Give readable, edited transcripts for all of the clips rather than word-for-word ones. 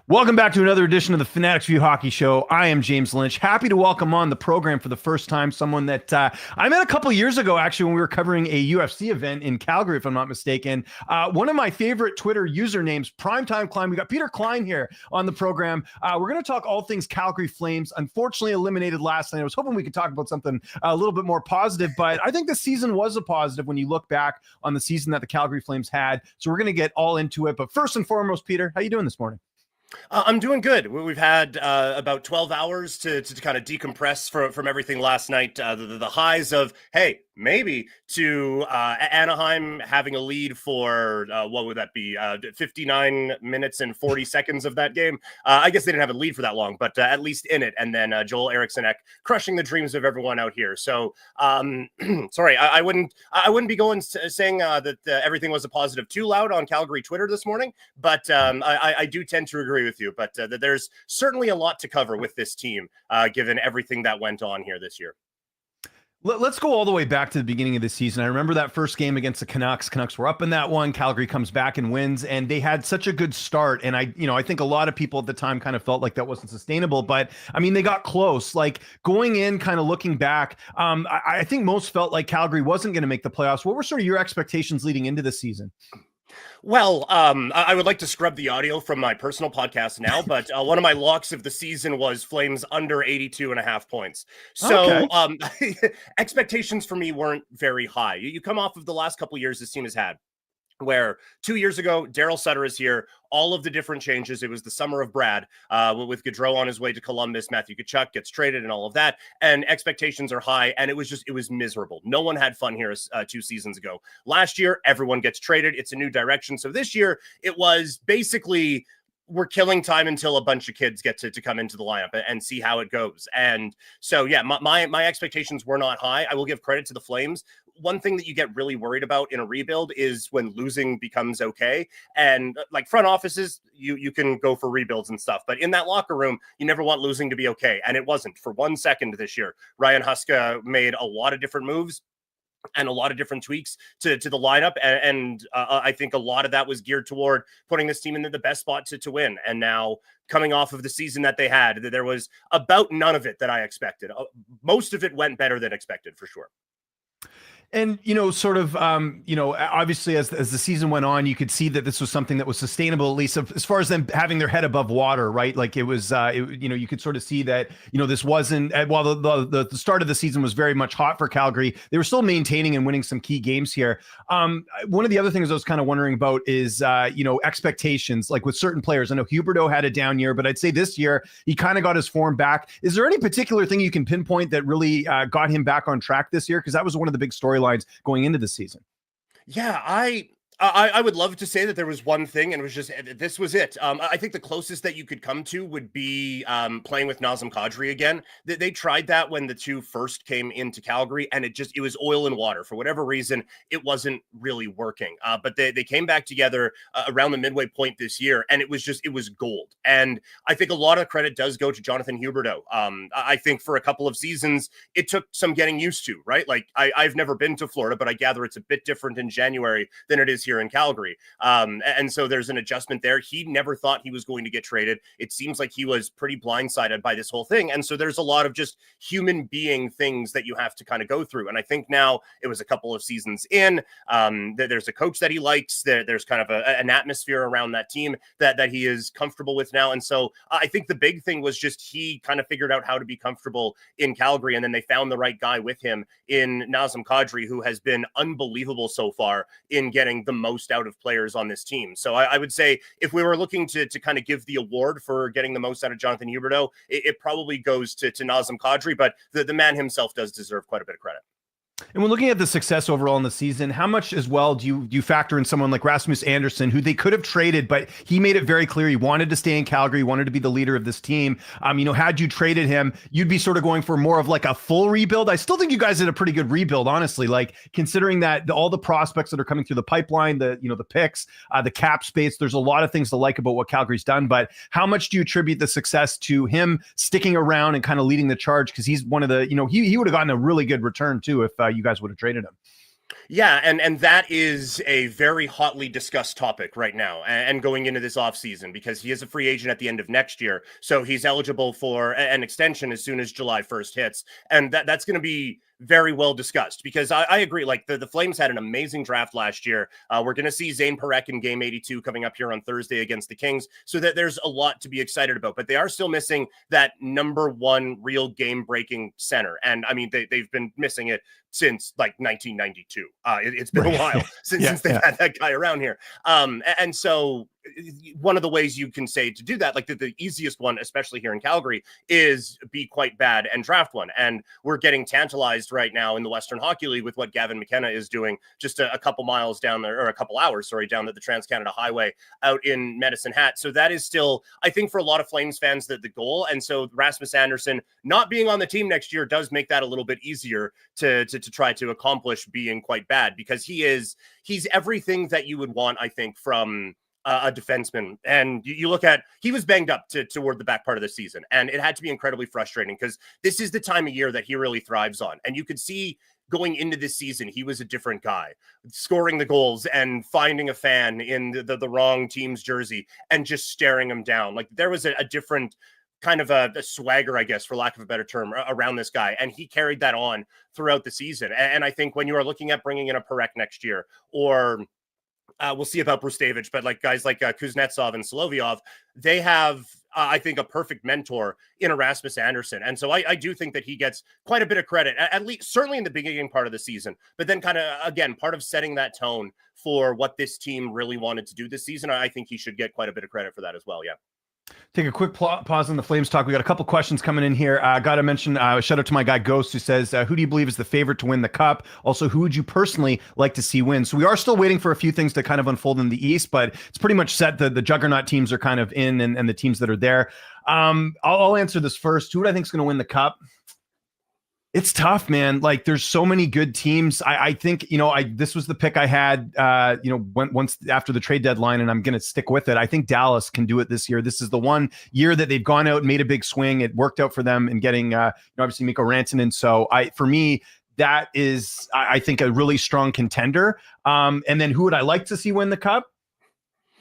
Welcome back to another edition of the Fanatics View Hockey Show. I am James Lynch. Happy to welcome on the program for the first time someone that I met a couple years ago, actually, when we were covering a UFC event in Calgary, if I'm not mistaken. One of my favorite Twitter usernames, Primetime Klien. We got Peter Klien here on the program. We're going to talk all things Calgary Flames. Unfortunately, eliminated last night. I was hoping we could talk about something a little bit more positive, but I think the season was a positive when you look back on the season that the Calgary Flames had. So we're going to get all into it. But first and foremost, Peter, how you doing this morning? I'm doing good. We've had about 12 hours to kind of decompress from everything last night. The highs of, hey, maybe, to Anaheim having a lead for, what would that be, 59 minutes and 40 seconds of that game. I guess they didn't have a lead for that long, but at least in it. And then Joel Eriksson crushing the dreams of everyone out here. So, sorry, I wouldn't be going saying that everything was a positive too loud on Calgary Twitter this morning, but I do tend to agree with you. But there's certainly a lot to cover with this team, given everything that went on here this year. Let's go all the way back to the beginning of the season. I remember that first game against the Canucks. Canucks were up in that one. Calgary comes back and wins, and they had such a good start. And I think a lot of people at the time kind of felt like that wasn't sustainable. But I mean, they got close. Like going in, kind of looking back, I think most felt like Calgary wasn't going to make the playoffs. What were sort of your expectations leading into the season? Well, I would like to scrub the audio from my personal podcast now, but one of my locks of the season was Flames under 82.5 points. So okay. Expectations for me weren't very high. You come off of the last couple of years this team has had, where 2 years ago, Daryl Sutter is here, all of the different changes. It was the summer of Brad, with Gaudreau on his way to Columbus, Matthew Tkachuk gets traded and all of that. And expectations are high. And it was miserable. No one had fun here 2 seasons ago. Last year, everyone gets traded. It's a new direction. So this year, it was basically, we're killing time until a bunch of kids get to come into the lineup and see how it goes. And so, yeah, my expectations were not high. I will give credit to the Flames. One thing that you get really worried about in a rebuild is when losing becomes okay. And like front offices, you can go for rebuilds and stuff. But in that locker room, you never want losing to be okay. And it wasn't for 1 second this year. Ryan Huska made a lot of different moves and a lot of different tweaks to the lineup. And I think a lot of that was geared toward putting this team in the best spot to win. And now coming off of the season that they had, there was about none of it that I expected. Most of it went better than expected, for sure. And, obviously as the season went on, you could see that this was something that was sustainable, at least as far as them having their head above water, right? Like it was, you could sort of see that, this wasn't, while the start of the season was very much hot for Calgary, they were still maintaining and winning some key games here. One of the other things I was kind of wondering about is, expectations, like with certain players. I know Huberdeau had a down year, but I'd say this year he kind of got his form back. Is there any particular thing you can pinpoint that really got him back on track this year? Because that was one of the big storylines going into the season. Yeah, I would love to say that there was one thing and it was just, this was it. I think the closest that you could come to would be playing with Nazem Kadri again. They tried that when the two first came into Calgary, and it was oil and water. For whatever reason, it wasn't really working. But they came back together around the midway point this year, and it was gold. And I think a lot of credit does go to Jonathan Huberdeau. I think for a couple of seasons, it took some getting used to, right? Like I've never been to Florida, but I gather it's a bit different in January than it is here in Calgary. And so there's an adjustment there. He never thought he was going to get traded. It seems like he was pretty blindsided by this whole thing. And so there's a lot of just human being things that you have to kind of go through. And I think now it was a couple of seasons in, there's a coach that he likes. There's kind of an atmosphere around that team that he is comfortable with now. And so I think the big thing was just he kind of figured out how to be comfortable in Calgary. And then they found the right guy with him in Nazem Kadri, who has been unbelievable so far in getting the most out of players on this team. So I would say if we were looking to kind of give the award for getting the most out of Jonathan Huberdeau, it probably goes to Nazem Kadri, but the man himself does deserve quite a bit of credit. And when looking at the success overall in the season, how much as well do you factor in someone like Rasmus Andersson, who they could have traded, but he made it very clear he wanted to stay in Calgary, wanted to be the leader of this team. Had you traded him, you'd be sort of going for more of like a full rebuild. I still think you guys did a pretty good rebuild, honestly, like considering that all the prospects that are coming through the pipeline, the picks, the cap space, there's a lot of things to like about what Calgary's done. But how much do you attribute the success to him sticking around and kind of leading the charge? Because he's one of the, he would have gotten a really good return too if you guys would have traded him. Yeah, and that is a very hotly discussed topic right now, and going into this offseason, because he is a free agent at the end of next year, so he's eligible for an extension as soon as July 1st hits, and that's going to be very well discussed, because I agree, like the Flames had an amazing draft last year. We're going to see Zane Parekh in game 82 coming up here on Thursday against the Kings, so that there's a lot to be excited about, but they are still missing that number one real game-breaking center, and I mean, they've been missing it since like 1992. It's been a while since they've had that guy around here. And so one of the ways you can say to do that, like the easiest one, especially here in Calgary, is be quite bad and draft one. And we're getting tantalized right now in the Western Hockey League with what Gavin McKenna is doing just a couple miles down there, or a couple hours, sorry, down the Trans-Canada Highway out in Medicine Hat. So that is still, I think, for a lot of Flames fans, the goal. And so Rasmus Andersson not being on the team next year does make that a little bit easier to try to accomplish being quite bad, because he's everything that you would want, I think, from a defenseman. And you look at, he was banged up toward the back part of the season, and it had to be incredibly frustrating, because this is the time of year that he really thrives on. And you could see going into this season, he was a different guy, scoring the goals and finding a fan in the wrong team's jersey and just staring him down. Like, there was a different kind of a swagger, I guess, for lack of a better term, around this guy. And he carried that on throughout the season. And I think when you are looking at bringing in a Parekh next year, or we'll see about Brustavich, but like guys like Kuznetsov and Solovyov, they have, I think, a perfect mentor in Erasmus Anderson. And so I do think that he gets quite a bit of credit, at least certainly in the beginning part of the season, but then kind of, again, part of setting that tone for what this team really wanted to do this season. I think he should get quite a bit of credit for that as well. Yeah. Take a quick pause on the Flames talk. We got a couple questions coming in here. Got to mention, shout out to my guy Ghost, who says, who do you believe is the favorite to win the cup? Also, who would you personally like to see win? So we are still waiting for a few things to kind of unfold in the East, but it's pretty much set. The juggernaut teams are kind of in, and the teams that are there. I'll answer this first. Who do I think is going to win the cup? It's tough, man. Like, there's so many good teams. I think, this was the pick I had, once after the trade deadline, and I'm going to stick with it. I think Dallas can do it this year. This is the one year that they've gone out and made a big swing. It worked out for them in getting, obviously Mikko Rantanen. So for me, that is, I think, a really strong contender. And then who would I like to see win the cup?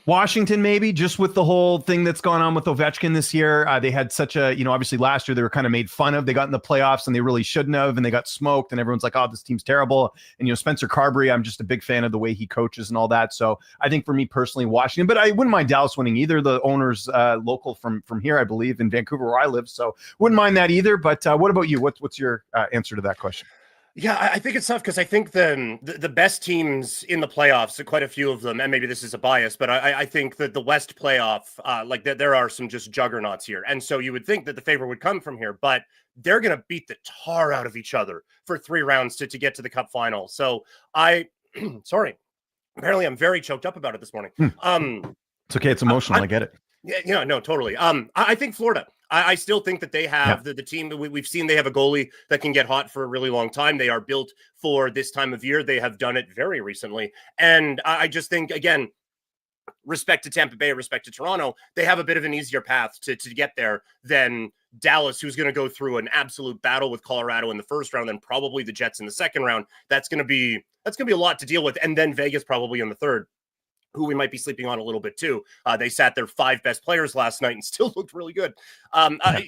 Washington, maybe, just with the whole thing that's gone on with Ovechkin this year. They had such a, obviously last year they were kind of made fun of. They got in the playoffs and they really shouldn't have, and they got smoked, and everyone's like, oh, this team's terrible. And, Spencer Carberry, I'm just a big fan of the way he coaches and all that. So I think for me personally, Washington, but I wouldn't mind Dallas winning either. The owner's local from here, I believe, in Vancouver, where I live. So wouldn't mind that either. But what about you? What's your answer to that question? Yeah, I think it's tough, because I think the best teams in the playoffs, quite a few of them, and maybe this is a bias, but I think that the West playoff, there are some just juggernauts here. And so you would think that the favor would come from here, but they're going to beat the tar out of each other for 3 rounds to get to the cup final. So sorry, apparently I'm very choked up about it this morning. It's okay. It's emotional. I get it. Yeah, no, totally. I think Florida. I still think that they have the team that we've seen. They have a goalie that can get hot for a really long time. They are built for this time of year. They have done it very recently. And I just think, again, respect to Tampa Bay, respect to Toronto, they have a bit of an easier path to get there than Dallas, who's going to go through an absolute battle with Colorado in the first round, and probably the Jets in the second round. That's going to be a lot to deal with. And then Vegas probably in the third, who we might be sleeping on a little bit too. They sat their 5 best players last night and still looked really good.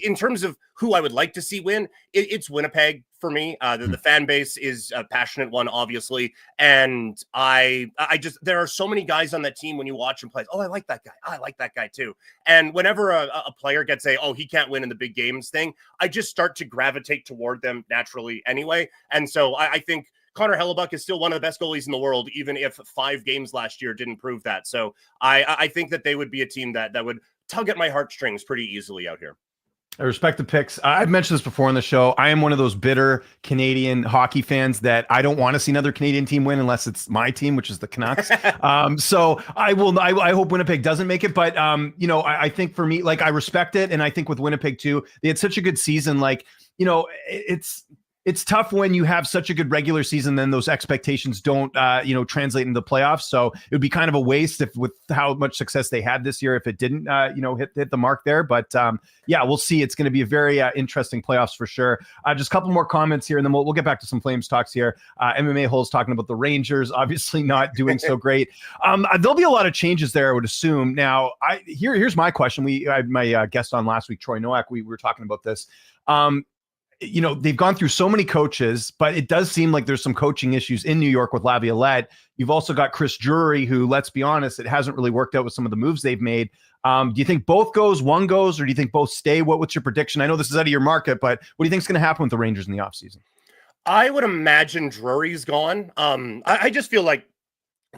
In terms of who I would like to see win, it's Winnipeg for me. The fan base is a passionate one, obviously. And I just, there are so many guys on that team when you watch them play. Oh, I like that guy. I like that guy too. And whenever a player gets he can't win in the big games thing, I just start to gravitate toward them naturally anyway. And so I think Connor Hellebuck is still one of the best goalies in the world, even if 5 games last year didn't prove that. So I think that they would be a team that would tug at my heartstrings pretty easily out here. I respect the picks. I've mentioned this before on the show. I am one of those bitter Canadian hockey fans that I don't want to see another Canadian team win unless it's my team, which is the Canucks. So I hope Winnipeg doesn't make it. But, I think for me, like, I respect it. And I think with Winnipeg too, they had such a good season. Like, it's tough when you have such a good regular season, then those expectations don't, translate into the playoffs. So it would be kind of a waste if with how much success they had this year, if it didn't, hit the mark there. But yeah, we'll see. It's going to be a very interesting playoffs for sure. Just a couple more comments here, and then we'll get back to some Flames talks here. MMA Hole's talking about the Rangers, obviously not doing so great. There'll be a lot of changes there, I would assume. Now, here's my question. I had my guest on last week, Troy Nowak. We were talking about this. They've gone through so many coaches, but it does seem like there's some coaching issues in New York with Laviolette. You've also got Chris Drury, who, let's be honest, it hasn't really worked out with some of the moves they've made. Do you think both goes, one goes, or do you think both stay? What's your prediction? I know this is out of your market, but what do you think is going to happen with the Rangers in the offseason? I would imagine Drury's gone. I just feel like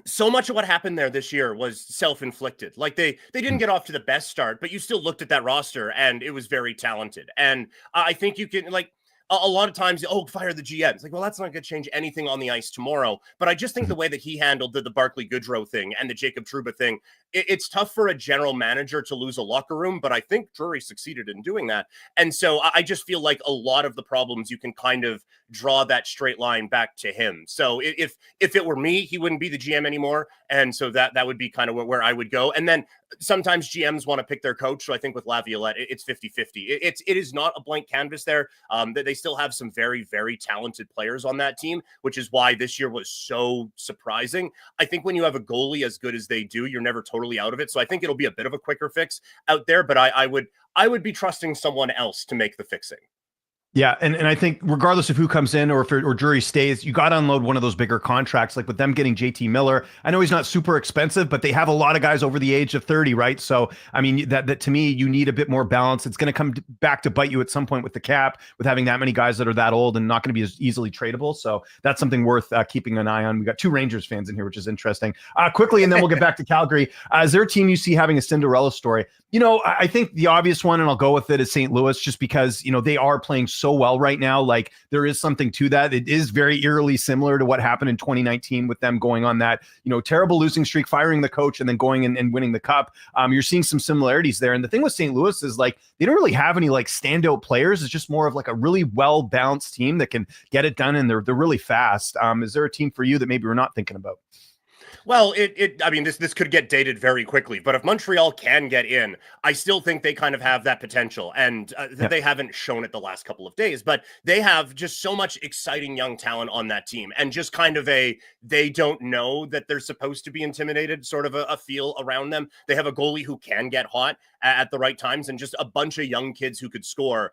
so much of what happened there this year was self-inflicted. Like they didn't get off to the best start, but you still looked at that roster and it was very talented. And I think you can, like, a lot of times, fire the GM. It's like, well, that's not going to change anything on the ice tomorrow. But I just think the way that he handled the Barclay Goodrow thing and the Jacob Trouba thing, it's tough for a general manager to lose a locker room, but I think Drury succeeded in doing that. And so I just feel like a lot of the problems, you can kind of draw that straight line back to him. So if it were me, he wouldn't be the GM anymore. And so that would be kind of where I would go. And then sometimes GMs want to pick their coach. So I think with Laviolette, it's 50-50. It is not a blank canvas there. They still have some very, very talented players on that team, which is why this year was so surprising. I think when you have a goalie as good as they do, you're never totally out of it. So I think it'll be a bit of a quicker fix out there, but I would be trusting someone else to make the fixing. Yeah, and I think regardless of who comes in or Drury stays, you got to unload one of those bigger contracts. Like with them getting JT Miller, I know he's not super expensive, but they have a lot of guys over the age of 30, right? So I mean, that to me, you need a bit more balance. It's going to come back to bite you at some point with the cap, with having that many guys that are that old and not going to be as easily tradable. So that's something worth keeping an eye on. We got two Rangers fans in here, which is interesting. Quickly, and then we'll get back to Calgary. Is there a team you see having a Cinderella story? I think the obvious one, and I'll go with it, is St. Louis, just because they are playing so well right now. Like there is something to that. It is very eerily similar to what happened in 2019 with them going on that terrible losing streak, firing the coach, and then going and winning the cup. You're seeing some similarities there. And the thing with St. Louis is like they don't really have any like standout players. It's just more of like a really well balanced team that can get it done, and they're really fast. Is there a team for you that maybe we're not thinking about? Well, I mean, this could get dated very quickly, but if Montreal can get in, I still think they kind of have that potential, and they haven't shown it the last couple of days, but they have just so much exciting young talent on that team, and just kind of they don't know that they're supposed to be intimidated, sort of a feel around them. They have a goalie who can get hot at the right times, and just a bunch of young kids who could score.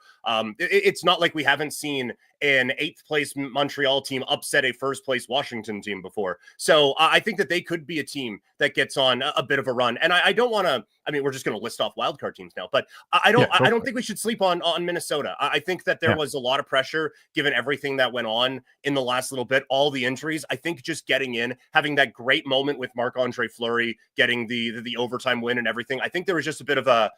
It's not like we haven't seen an 8th place Montreal team upset a 1st place Washington team before. So I think that they could be a team that gets on a bit of a run. And I don't want to, I mean, we're just going to list off wildcard teams now, but I don't think we should sleep on Minnesota. I think that there was a lot of pressure given everything that went on in the last little bit, all the injuries. I think just getting in, having that great moment with Marc-Andre Fleury, getting the overtime win and everything. I think there was just a bit of a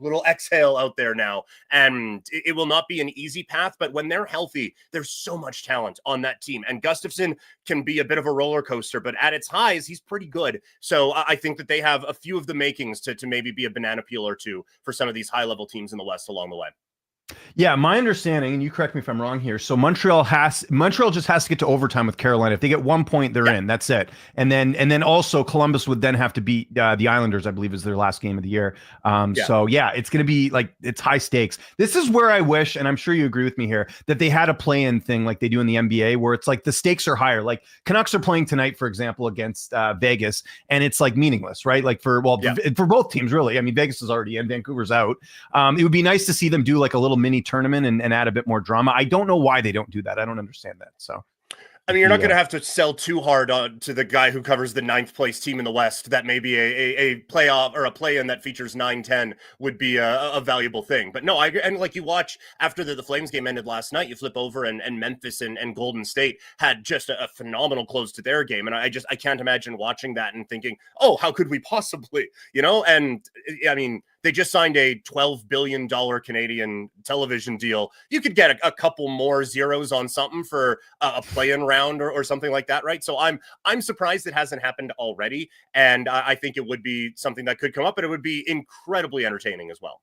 little exhale out there now, and it will not be an easy path, but when they're healthy, there's so much talent on that team, and Gustafsson can be a bit of a roller coaster, but at its highs, he's pretty good. So I think that they have a few of the makings to maybe be a banana peel or two for some of these high-level teams in the West along the way. Yeah, my understanding, and you correct me if I'm wrong here. So Montreal just has to get to overtime with Carolina. If they get 1 point, they're in. That's it. And then also Columbus would then have to beat the Islanders, I believe, is their last game of the year. So yeah, it's going to be like it's high stakes. This is where I wish, and I'm sure you agree with me here, that they had a play-in thing like they do in the NBA, where it's like the stakes are higher. Like Canucks are playing tonight, for example, against Vegas, and it's like meaningless, right? Like for both teams, really. I mean, Vegas is already in, Vancouver's out. It would be nice to see them do like a little mini tournament and add a bit more drama. I don't know why they don't do that. I don't understand that. So I mean, you're not going to have to sell too hard to the guy who covers the 9th place team in the West. That maybe a playoff or a play-in that features 9-10 would be a valuable thing. But no, and like you watch after the Flames game ended last night, you flip over and Memphis and Golden State had just a phenomenal close to their game. And I can't imagine watching that and thinking, oh, how could we possibly, And I mean, they just signed a $12 billion Canadian television deal. You could get a couple more zeros on something for a play-in round or something like that, right? So I'm surprised it hasn't happened already, and I think it would be something that could come up, and it would be incredibly entertaining as well.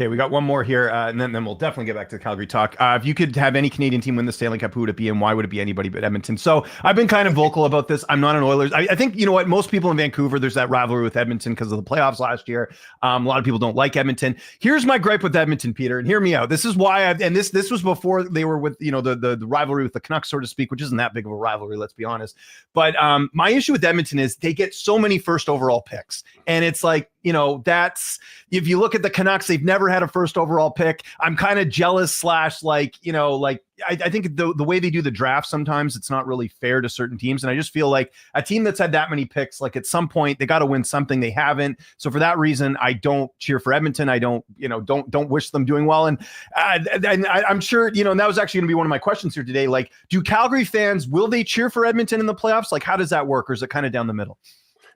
Okay, we got one more here, and then we'll definitely get back to the Calgary talk. If you could have any Canadian team win the Stanley Cup, who would it be, and why would it be anybody but Edmonton? So I've been kind of vocal about this. I'm not an Oilers. I think, you know what, most people in Vancouver, there's that rivalry with Edmonton because of the playoffs last year. A lot of people don't like Edmonton. Here's my gripe with Edmonton, Peter, and hear me out. This is why this was before they were with, you know, the rivalry with the Canucks, so to speak, which isn't that big of a rivalry, let's be honest. But my issue with Edmonton is they get so many first overall picks, and it's like, you know, that's, if you look at the Canucks, they've never had a first overall pick. I'm kind of jealous / like, you know, like I think the way they do the draft, sometimes it's not really fair to certain teams. And I just feel like a team that's had that many picks, like at some point they got to win something. They haven't. So for that reason, I don't cheer for Edmonton. I don't, you know, don't wish them doing well. And I'm sure, you know, and that was actually going to be one of my questions here today. Like, do Calgary fans, will they cheer for Edmonton in the playoffs? Like, how does that work? Or is it kind of down the middle?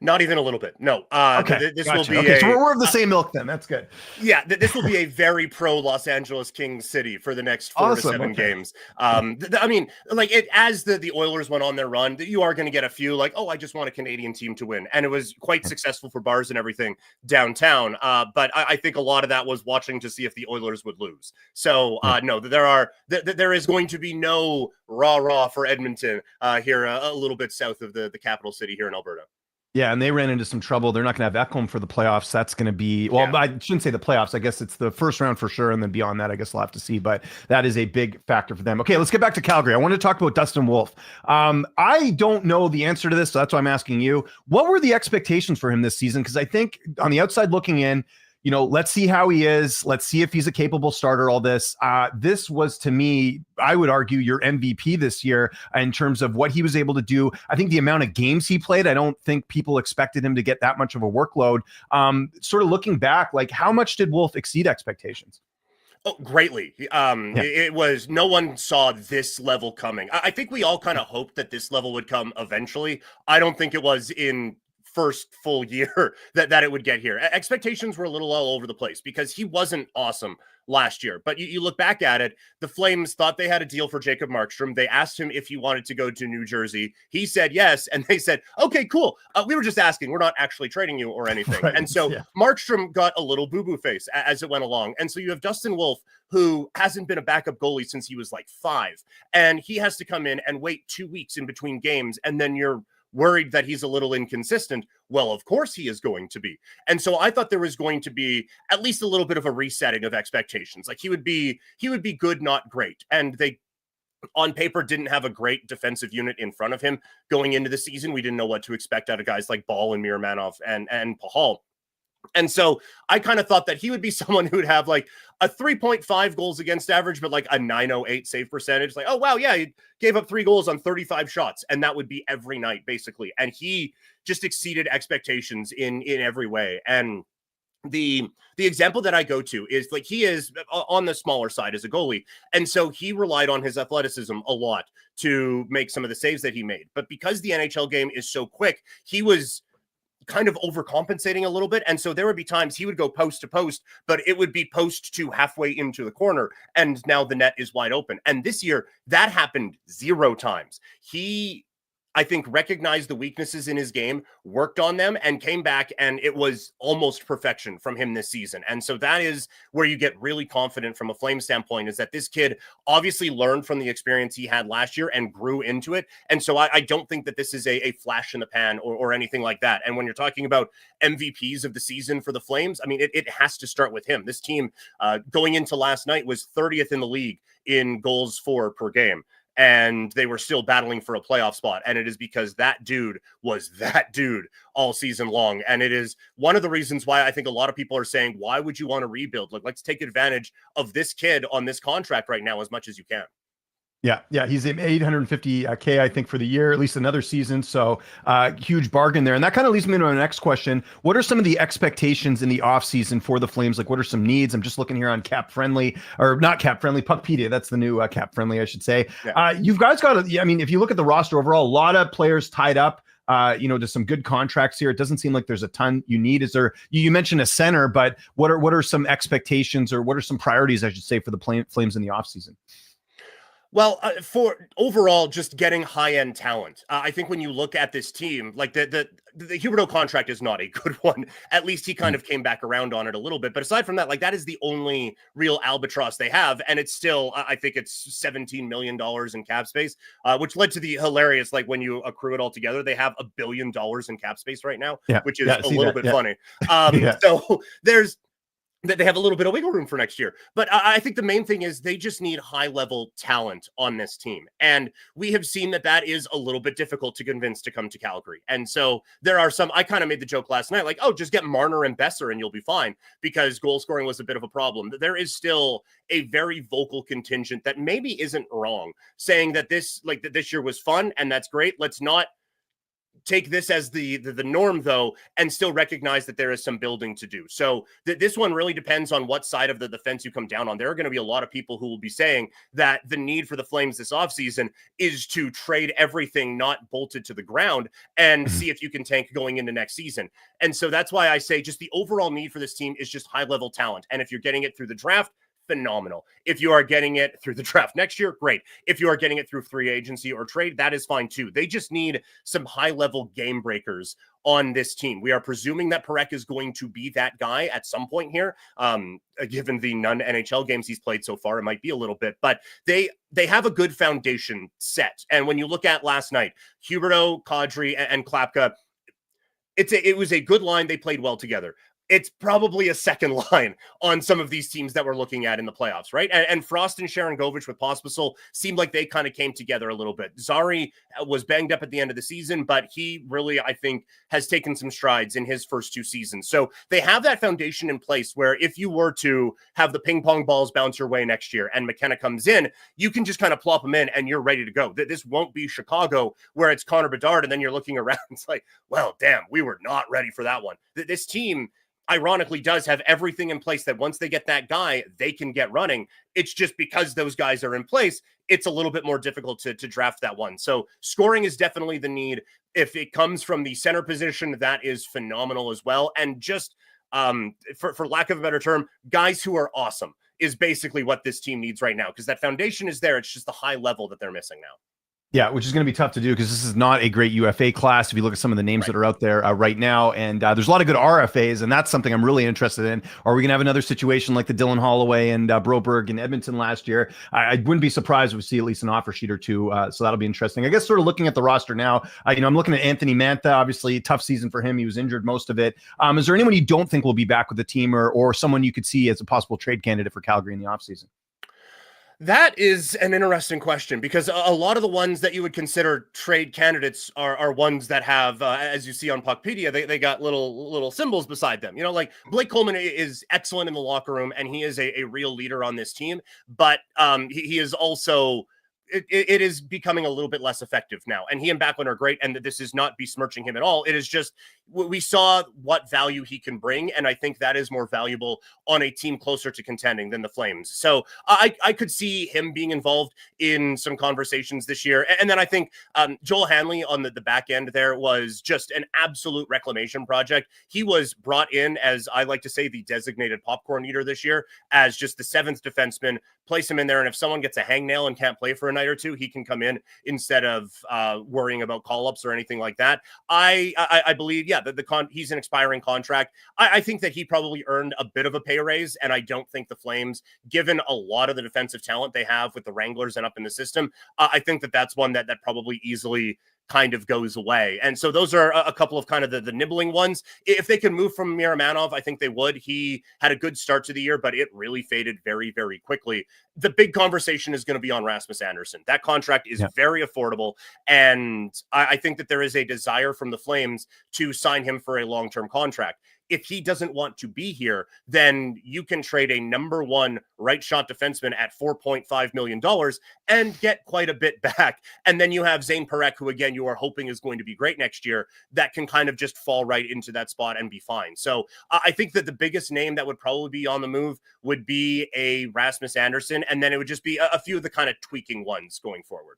Not even a little bit. No. Okay. This Gotcha. will be okay. So we're of the same milk then. That's good. Yeah. This will be a very pro Los Angeles Kings city for the next 4 to 7 games. I mean, like as the Oilers went on their run, you are going to get a few like, oh, I just want a Canadian team to win. And it was quite successful for bars and everything downtown. But I think a lot of that was watching to see if the Oilers would lose. So no, there is going to be no rah for Edmonton here a little bit south of the capital city here in Alberta. Yeah, and they ran into some trouble. They're not going to have Ekholm for the playoffs. That's going to be, well, yeah. I shouldn't say the playoffs. I guess it's the first round for sure, and then beyond that, I guess we'll have to see. But that is a big factor for them. Okay, let's get back to Calgary. I want to talk about Dustin Wolf. I don't know the answer to this, so that's why I'm asking you. What were the expectations for him this season? Because I think on the outside looking in, you know, let's see how he is. Let's see if he's a capable starter, all this. This was, to me, I would argue, your MVP this year in terms of what he was able to do. I think the amount of games he played, I don't think people expected him to get that much of a workload. Sort of looking back, like how much did Wolf exceed expectations? Oh, greatly. It was, no one saw this level coming. I think we all kind of hoped that this level would come eventually. I don't think it was in first full year that it would get here. Expectations were a little all over the place because he wasn't awesome last year. But you look back at it, the Flames thought they had a deal for Jacob Markstrom. They asked him if he wanted to go to New Jersey. He said yes. And they said, okay, cool. We were just asking. We're not actually trading you or anything. Right. And so Markstrom got a little boo-boo face as it went along. And so you have Dustin Wolf, who hasn't been a backup goalie since he was like 5. And he has to come in and wait 2 weeks in between games. And then you're worried that he's a little inconsistent. Well, of course he is going to be. And so I thought there was going to be at least a little bit of a resetting of expectations. Like he would be good, not great. And they, on paper, didn't have a great defensive unit in front of him going into the season. We didn't know what to expect out of guys like Ball and Miramanov and Pahal. And so I kind of thought that he would be someone who would have like a 3.5 goals against average, but like a 908 save percentage. Like, oh, wow, yeah, he gave up 3 goals on 35 shots. And that would be every night, basically. And he just exceeded expectations in every way. And the example that I go to is like he is on the smaller side as a goalie. And so he relied on his athleticism a lot to make some of the saves that he made. But because the NHL game is so quick, he was kind of overcompensating a little bit. And so there would be times he would go post to post, but it would be post to halfway into the corner. And now the net is wide open. And this year that happened 0 times. He, I think, recognized the weaknesses in his game, worked on them, and came back, and it was almost perfection from him this season. And so that is where you get really confident from a Flame standpoint, is that this kid obviously learned from the experience he had last year and grew into it. And so I don't think that this is a flash in the pan or anything like that. And when you're talking about MVPs of the season for the Flames, I mean, it has to start with him. This team going into last night was 30th in the league in goals for per game. And they were still battling for a playoff spot. And it is because that dude was that dude all season long. And it is one of the reasons why I think a lot of people are saying, why would you want to rebuild? Like, let's take advantage of this kid on this contract right now as much as you can. Yeah, he's $850K, I think, for the year, at least another season. So huge bargain there. And that kind of leads me to my next question. What are some of the expectations in the offseason for the Flames? Like, what are some needs? I'm just looking here on Cap Friendly, or not Cap Friendly, Puckpedia. That's the new Cap Friendly, I should say. Yeah. You guys got to, I mean, if you look at the roster overall, a lot of players tied up, to some good contracts here. It doesn't seem like there's a ton you need. Is there, you mentioned a center, but what are some expectations, or what are some priorities, I should say, for the Flames in the offseason? Well, for overall, just getting high-end talent. I think when you look at this team, like the Huberdeau contract is not a good one. At least he kind of came back around on it a little bit. But aside from that, like that is the only real albatross they have, and it's still, I think it's $17 million in cap space, which led to the hilarious, like when you accrue it all together, they have $1 billion in cap space right now, Yeah, which is a little bit funny. Yeah. So there's that they have a little bit of wiggle room for next year. But I think the main thing is they just need high level talent on this team. And we have seen that that is a little bit difficult to convince to come to Calgary. And so there are some, I kind of made the joke last night, like, oh, just get Marner and Besser and you'll be fine, because goal scoring was a bit of a problem. There is still a very vocal contingent that maybe isn't wrong, saying that this year was fun and that's great. Let's not take this as the norm, though, and still recognize that there is some building to do. So this one really depends on what side of the fence you come down on. There are going to be a lot of people who will be saying that the need for the Flames this offseason is to trade everything not bolted to the ground and see if you can tank going into next season. And so that's why I say just the overall need for this team is just high-level talent. And if you're getting it through the draft, phenomenal. If you are getting it through the draft next year, great. If you are getting it through free agency or trade, that is fine too. They just need some high-level game breakers on this team. We are presuming that Parekh is going to be that guy at some point here. Given the non-NHL games he's played so far, it might be a little bit, but they have a good foundation set. And when you look at last night, Huberdeau, Kadri, and Klapka, it was a good line. They played well together. It's probably a second line on some of these teams that we're looking at in the playoffs, right? And Frost and Sharangovich with Pospisil seemed like they kind of came together a little bit. Zari was banged up at the end of the season, but he really, I think, has taken some strides in his first two seasons. So they have that foundation in place where if you were to have the ping pong balls bounce your way next year and McKenna comes in, you can just kind of plop them in and you're ready to go. This won't be Chicago where it's Connor Bedard and then you're looking around. It's like, well, damn, we were not ready for that one. This team ironically does have everything in place that once they get that guy, they can get running. It's just because those guys are in place, it's a little bit more difficult to draft that one. So scoring is definitely the need. If it comes from the center position, that is phenomenal as well. And just for lack of a better term, guys who are awesome is basically what this team needs right now, because that foundation is there. It's just the high level that they're missing now. Yeah, which is going to be tough to do because this is not a great UFA class. If you look at some of the names that are out there right now, and there's a lot of good RFAs, and that's something I'm really interested in. Are we going to have another situation like the Dylan Holloway and Broberg in Edmonton last year? I wouldn't be surprised if we see at least an offer sheet or two. So that'll be interesting. I guess sort of looking at the roster now, I'm looking at Anthony Mantha. Obviously, tough season for him. He was injured most of it. Is there anyone you don't think will be back with the team, or someone you could see as a possible trade candidate for Calgary in the offseason? That is an interesting question, because a lot of the ones that you would consider trade candidates are ones that have, as you see on Puckpedia, they got little symbols beside them. Like Blake Coleman is excellent in the locker room, and he is a real leader on this team. But he is also it is becoming a little bit less effective now. And he and Backlund are great, and this is not besmirching him at all. It is just we saw what value he can bring, and I think that is more valuable on a team closer to contending than the Flames. So I could see him being involved in some conversations this year. And then I think Joel Hanley on the back end there was just an absolute reclamation project. He was brought in, as I like to say, the designated popcorn eater this year, as just the seventh defenseman. Place him in there, and if someone gets a hangnail and can't play for a night or two, he can come in instead of worrying about call-ups or anything like that. I believe, yeah, he's an expiring contract. I think that he probably earned a bit of a pay raise, and I don't think the Flames, given a lot of the defensive talent they have with the Wranglers and up in the system, I think that that's one that probably easily kind of goes away. And so those are a couple of kind of the nibbling ones. If they can move from Miramanov, I think they would. He had a good start to the year, but it really faded very, very quickly. The big conversation is going to be on Rasmus Andersson. That contract is very affordable, and I think that there is a desire from the Flames to sign him for a long-term contract. If he doesn't want to be here, then you can trade a number one right shot defenseman at $4.5 million and get quite a bit back. And then you have Zane Parekh, who, again, you are hoping is going to be great next year, that can kind of just fall right into that spot and be fine. So I think that the biggest name that would probably be on the move would be a Rasmus Andersson, and then it would just be a few of the kind of tweaking ones going forward.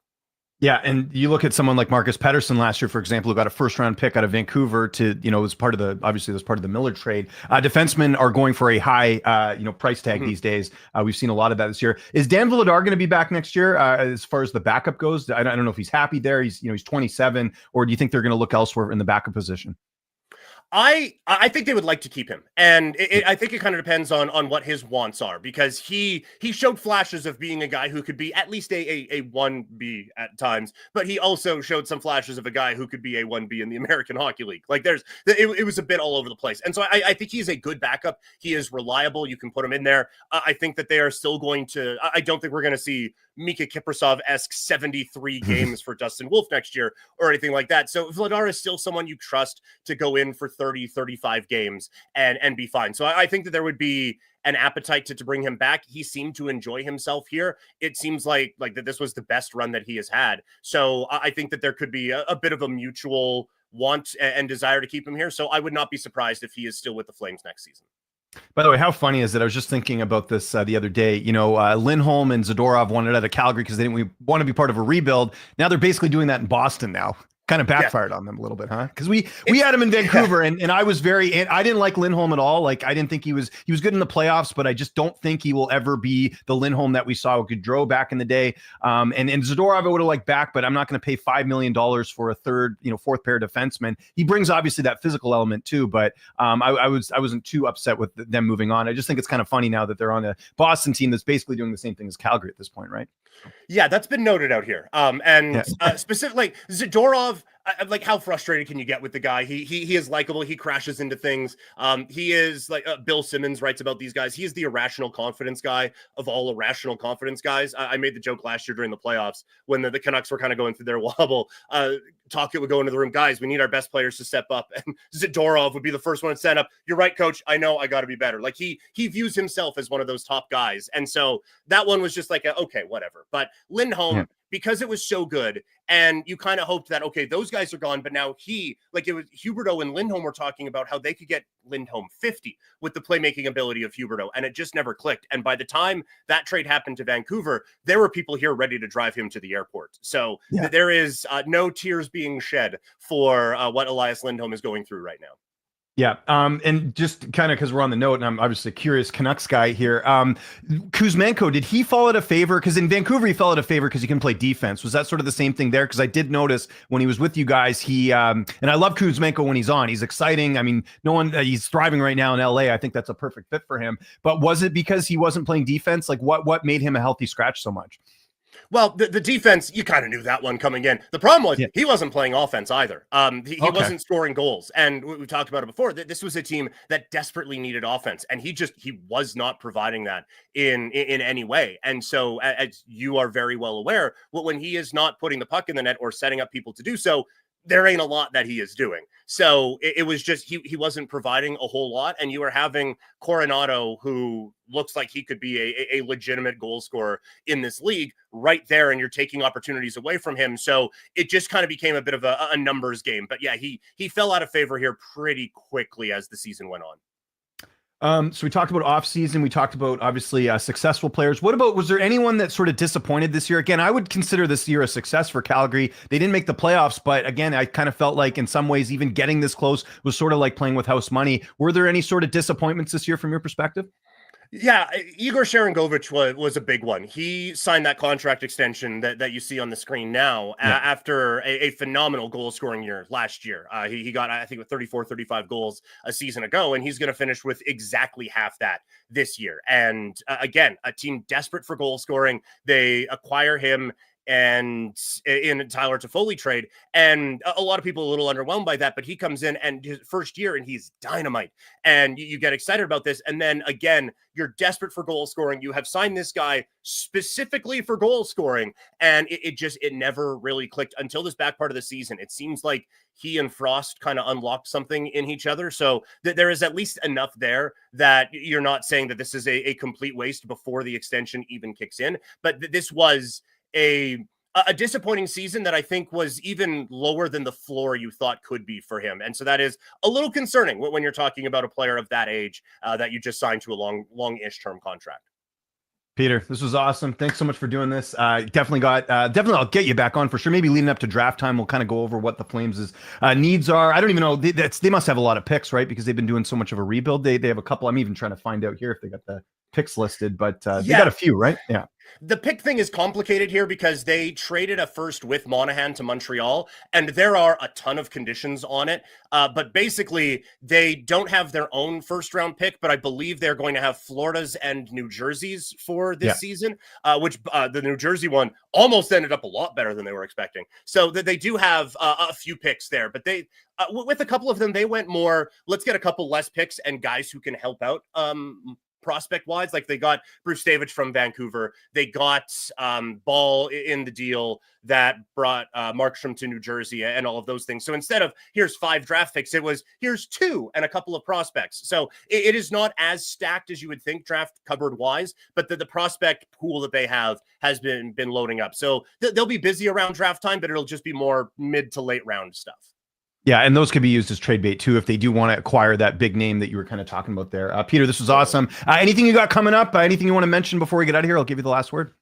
Yeah, and you look at someone like Marcus Pettersson last year, for example, who got a first-round pick out of Vancouver to, was part of the obviously was part of the Miller trade. Defensemen are going for a high, price tag Mhm. these days. We've seen a lot of that this year. Is Dan Vladar going to be back next year? As far as the backup goes, I don't know if he's happy there. He's 27, or do you think they're going to look elsewhere in the backup position? I think they would like to keep him, and Yeah. I think it kind of depends on what his wants are, because he showed flashes of being a guy who could be at least a 1B at times, but he also showed some flashes of a guy who could be a 1B in the American Hockey League. Like it was a bit all over the place, and so I think he's a good backup. He is reliable. You can put him in there. I think that they are still going to. I don't think we're going to see Mika Kiprasov-esque 73 games for Dustin Wolf next year or anything like that. So Vladar is still someone you trust to go in for 30, 35 games and be fine. So I think that there would be an appetite to bring him back. He seemed to enjoy himself here. It seems like that this was the best run that he has had. So I think that there could be a bit of a mutual want and desire to keep him here. So I would not be surprised if he is still with the Flames next season. By the way, how funny is it? I was just thinking about this the other day. Lindholm and Zadorov wanted out of Calgary because they didn't want to be part of a rebuild. Now they're basically doing that in Boston now. Kind of Yeah. backfired on them a little bit, huh? Because we had him in Vancouver, and I was I didn't like Lindholm at all. Like I didn't think he was good in the playoffs, but I just don't think he will ever be the Lindholm that we saw with Gaudreau back in the day. And Zadorov I would have liked back, but I'm not going to pay $5 million for a third, fourth pair defenseman. He brings obviously that physical element too, but I wasn't too upset with them moving on. I just think it's kind of funny now that they're on a Boston team that's basically doing the same thing as Calgary at this point, right? Yeah, that's been noted out here. And Yeah. specifically Zadorov, like how frustrated can you get with the guy? He is likable. He crashes into things. He is like Bill Simmons writes about these guys. He is the irrational confidence guy of all irrational confidence guys. I made the joke last year during the playoffs when the Canucks were kind of going through their wobble. Talkett would go into the room, guys, we need our best players to step up. And Zadorov would be the first one to stand up. You're right, coach. I know I got to be better. Like he views himself as one of those top guys. And so that one was just like, okay, whatever. But Lindholm, Yeah. because it was so good, and you kind of hoped that, okay, those guys are gone, but now it was Huberdeau and Lindholm were talking about how they could get Lindholm 50 with the playmaking ability of Huberdeau, and it just never clicked. And by the time that trade happened to Vancouver, there were people here ready to drive him to the airport. So Yeah. there is no tears being shed for what Elias Lindholm is going through right now. Yeah. And just kind of because we're on the note, and I'm obviously a curious Canucks guy here. Kuzmenko, did he fall out of favor? Because in Vancouver, he fell out of favor because he can play defense. Was that sort of the same thing there? Because I did notice when he was with you guys, and I love Kuzmenko when he's on. He's exciting. I mean, he's thriving right now in LA. I think that's a perfect fit for him. But was it because he wasn't playing defense? Like what made him a healthy scratch so much? Well, the defense, you kind of knew that one coming in. The problem was Yeah. he wasn't playing offense either. He Okay. wasn't scoring goals. And we talked about it before. This was a team that desperately needed offense. And he was not providing that in any way. And so, as you are very well aware, when he is not putting the puck in the net or setting up people to do so, there ain't a lot that he is doing. So it was just he wasn't providing a whole lot, and you were having Coronado, who looks like he could be a legitimate goal scorer in this league, right there, and you're taking opportunities away from him. So it just kind of became a bit of a numbers game. But yeah, he fell out of favor here pretty quickly as the season went on. So we talked about off season. We talked about obviously successful players. Was there anyone that sort of disappointed this year? Again, I would consider this year a success for Calgary. They didn't make the playoffs, but again, I kind of felt like in some ways, even getting this close was sort of like playing with house money. Were there any sort of disappointments this year from your perspective? Yeah, Igor Sharangovich was a big one. He signed that contract extension that you see on the screen now after a phenomenal goal scoring year last year. He got, I think, with 34, 35 goals a season ago, and he's going to finish with exactly half that this year. And again, a team desperate for goal scoring. They acquire him and in Tyler Toffoli trade. And a lot of people a little underwhelmed by that, but he comes in and his first year and he's dynamite. And you get excited about this. And then again, you're desperate for goal scoring. You have signed this guy specifically for goal scoring. And it never really clicked until this back part of the season. It seems like he and Frost kind of unlocked something in each other. So there is at least enough there that you're not saying that this is a complete waste before the extension even kicks in. But this was a disappointing season that I think was even lower than the floor you thought could be for him. And so that is a little concerning when you're talking about a player of that age that you just signed to a long-ish term contract. Peter, this was awesome. Thanks so much for doing this. Definitely I'll get you back on for sure. Maybe leading up to draft time, we'll kind of go over what the Flames' needs are. I don't even know. They must have a lot of picks, right? Because they've been doing so much of a rebuild. They have a couple. I'm even trying to find out here if they got the picks listed, but they got a few, right? Yeah. The pick thing is complicated here because they traded a first with Monahan to Montreal, and there are a ton of conditions on it. But basically, they don't have their own first round pick, but I believe they're going to have Florida's and New Jersey's for this season, which the New Jersey one almost ended up a lot better than they were expecting. So that they do have a few picks there, but they with a couple of them, they went more, let's get a couple less picks and guys who can help out prospect wise. Like they got Bruce Davidge from Vancouver. They got Ball in the deal that brought Markstrom to New Jersey and all of those things. So instead of here's 5 draft picks, it was here's 2 and a couple of prospects. So it is not as stacked as you would think draft cupboard wise, but the prospect pool that they have has been loading up. So they'll be busy around draft time, but it'll just be more mid to late round stuff. Yeah, and those could be used as trade bait too if they do want to acquire that big name that you were kind of talking about there. Peter, this was awesome. Anything you got coming up? Anything you want to mention before we get out of here? I'll give you the last word.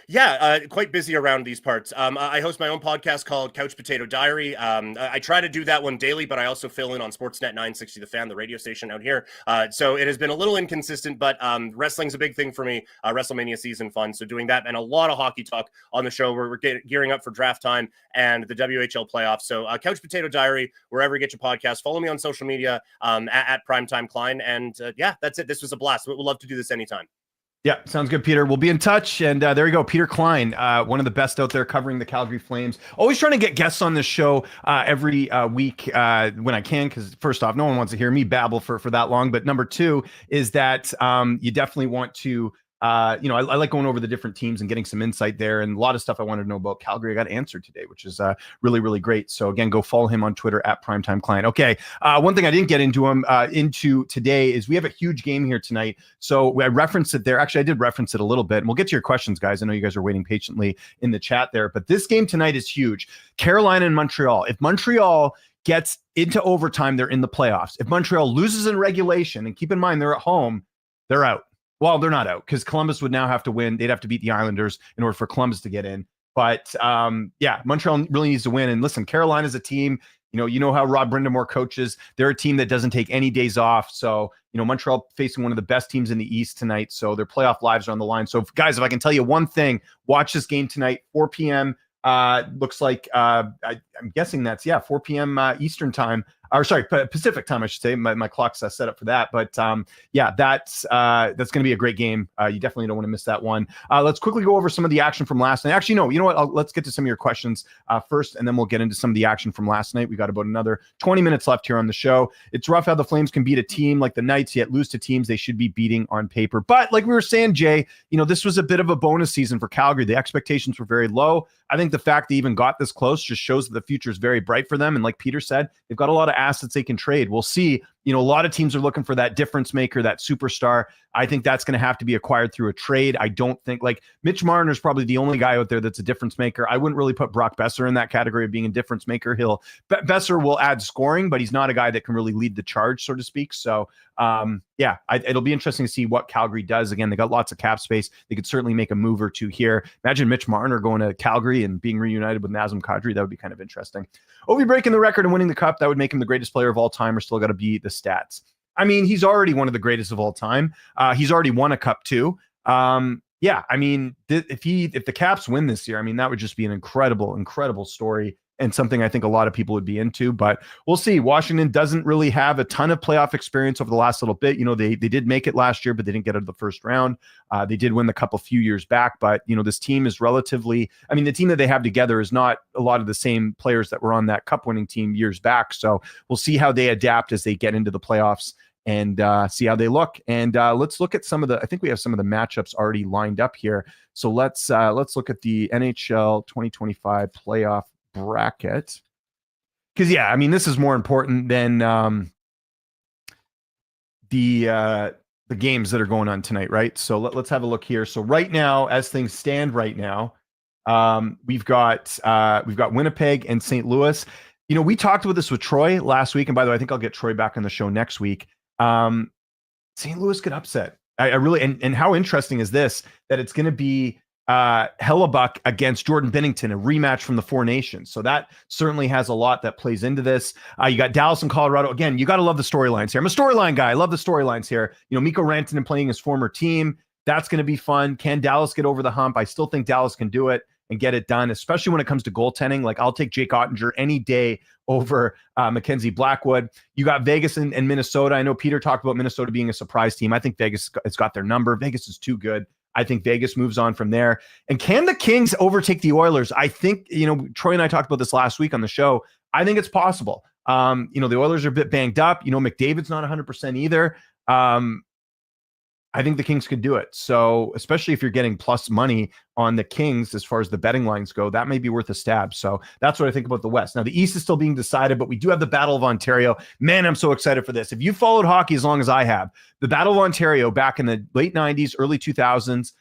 Yeah, quite busy around these parts. I host my own podcast called Couch Potato Diary. I try to do that one daily, but I also fill in on Sportsnet 960 The Fan, the radio station out here. So it has been a little inconsistent, but wrestling's a big thing for me. WrestleMania season fun. So doing that and a lot of hockey talk on the show where we're gearing up for draft time and the WHL playoffs. So Couch Potato Diary, wherever you get your podcast. Follow me on social media at Primetime Klien. And yeah, that's it. This was a blast. We'd love to do this anytime. Yeah, sounds good, Peter. We'll be in touch. And there you go. Peter Klien, one of the best out there covering the Calgary Flames. Always trying to get guests on this show every week when I can, because first off, no one wants to hear me babble for that long. But number 2 is that you definitely want to I like going over the different teams and getting some insight there, and a lot of stuff I wanted to know about Calgary I got answered today, which is really, really great. So again, go follow him on Twitter at Primetime Klien. Okay, one thing I didn't get into today is we have a huge game here tonight. So I referenced it there. Actually, I did reference it a little bit, and we'll get to your questions, guys. I know you guys are waiting patiently in the chat there, but this game tonight is huge. Carolina and Montreal. If Montreal gets into overtime, they're in the playoffs. If Montreal loses in regulation, and keep in mind they're at home, they're out. Well, they're not out because Columbus would now have to win. They'd have to beat the Islanders in order for Columbus to get in. But Montreal really needs to win. And listen, Carolina's a team, you know how Rod Brindamore coaches. They're a team that doesn't take any days off. So, Montreal facing one of the best teams in the East tonight. So their playoff lives are on the line. So guys, if I can tell you one thing, watch this game tonight, 4 p.m. Looks like I'm guessing that's 4 p.m. Eastern time, or sorry, Pacific time, I should say. My clock's set up for that, but that's going to be a great game. You definitely don't want to miss that one. Let's quickly go over some of the action from last night. Actually, no, you know what? Let's get to some of your questions first, and then we'll get into some of the action from last night. We got about another 20 minutes left here on the show. It's rough how the Flames can beat a team like the Knights, yet lose to teams they should be beating on paper. But like we were saying, Jay, this was a bit of a bonus season for Calgary. The expectations were very low. I think the fact they even got this close just shows that the future is very bright for them. And like Peter said, they've got a lot of assets they can trade. We'll see. A lot of teams are looking for that difference maker, that superstar. I think that's going to have to be acquired through a trade. I don't think Mitch Marner is probably the only guy out there that's a difference maker. I wouldn't really put Brock Besser in that category of being a difference maker. Besser will add scoring, but he's not a guy that can really lead the charge, so to speak. So it'll be interesting to see what Calgary does. Again, they got lots of cap space. They could certainly make a move or two here. Imagine Mitch Marner going to Calgary and being reunited with Nazem Kadri. That would be kind of interesting. Ovi breaking the record and winning the cup, that would make him the greatest player of all time, or still got to be the stats. I mean, he's already one of the greatest of all time. He's already won a cup too. If the Caps win this year, that would just be an incredible story and something I think a lot of people would be into. But we'll see. Washington doesn't really have a ton of playoff experience over the last little bit. They did make it last year, but they didn't get out of the first round. They did win the cup a few years back, but this team is relatively, the team that they have together is not a lot of the same players that were on that cup winning team years back. So we'll see how they adapt as they get into the playoffs and see how they look. And let's look at I think we have some of the matchups already lined up here. So let's look at the NHL 2025 playoff bracket, because this is more important than the games that are going on tonight, right? So let's have a look here. So right now, as things stand right now, we've got Winnipeg and St. Louis. We talked about this with Troy last week, and by the way, I think I'll get Troy back on the show next week. St. Louis could upset I really, and how interesting is this, that it's going to be Hellebuck against Jordan Binnington, a rematch from the Four Nations. So that certainly has a lot that plays into this. You got Dallas and Colorado. Again, you got to love the storylines here. I'm a storyline guy. I love the storylines here. Mikko Rantanen playing his former team. That's going to be fun. Can Dallas get over the hump? I still think Dallas can do it and get it done, especially when it comes to goaltending. Like, I'll take Jake Ottinger any day over Mackenzie Blackwood. You got Vegas and Minnesota. I know Peter talked about Minnesota being a surprise team. I think Vegas has got their number. Vegas is too good. I think Vegas moves on from there. And can the Kings overtake the Oilers? I think, Troy and I talked about this last week on the show. I think it's possible. The Oilers are a bit banged up. McDavid's not 100% either. I think the Kings could do it. So, especially if you're getting plus money on the Kings as far as the betting lines go, that may be worth a stab. So that's what I think about the West. Now, the East is still being decided, but we do have the Battle of Ontario. Man, I'm so excited for this. If you followed hockey as long as I have, the Battle of Ontario back in the late 90s, early 2000s,